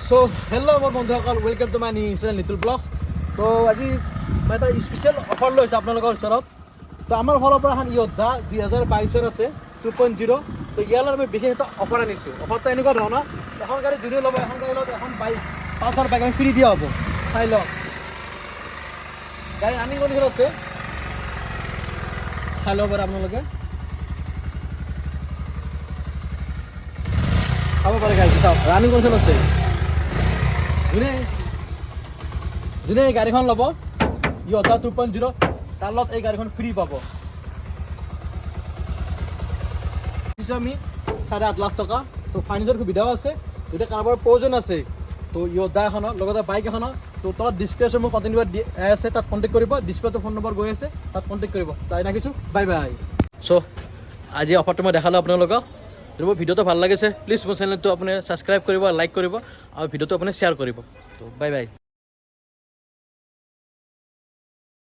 So hello' মোৰ বন্ধুসকল, welcome to my new channel Nitul blog. তো আজি মই এটা স্পেচিয়েল অফাৰ লৈছোঁ আপোনালোকৰ ওচৰত। তো আমাৰ ফালৰ পৰা এখন য়োদ্ধা 2022 আছে 2.0। তো ইয়ালৈ আমি বিশেষ এটা অফাৰ আনিছোঁ। অফাৰটো এনেকুৱা ধৰণৰ, এখন গাড়ী যোনে ল'ব, এখন গাড়ী লগত এখন বাইক, পালচাৰ বাইক আমি ফ্ৰী দিয়া হ'ব। চাই লওক, গাড়ী ৰানিং কণ্ডিশ্যন আছে, চাই ল'ব পাৰে আপোনালোকে, চাব পাৰে গাড়ী চাওক, ৰানিং কণ্ডিশ্যন আছে। যোনে এই গাড়ীখন ল'ব য়োদ্ধা 2.0, তাৰ লগত এই গাড়ীখন ফ্ৰী পাব। আমি 8.5 লাখ টকা। তো ফাইনেন্সৰ সুবিধাও আছে। যদি কাৰোবাৰ প্ৰয়োজন আছে তো য়োদ্ধা এখনৰ লগতে বাইক এখনৰ, তো তলত ডিছক্ৰিপশ্যন মোৰ কণ্টেক্ট নম্বৰ আছে, তাত কণ্টেক্ট কৰিব। ডিছপ্লেটো ফোন নম্বৰ গৈ আছে, তাত কণ্টেক্ট কৰিব। তাই ৰাখিছোঁ, বাই বাই। চ' আজি অফাৰটো মই দেখালোঁ আপোনালোকক। যদি মোৰ ভিডিঅ'টো ভাল লাগিছে প্লিজ মোৰ চেনেলটো আপুনি ছাবস্ক্ৰাইব কৰিব, লাইক কৰিব আৰু ভিডিঅ'টো আপুনি শ্বেয়াৰ কৰিব। তো বাই বাই।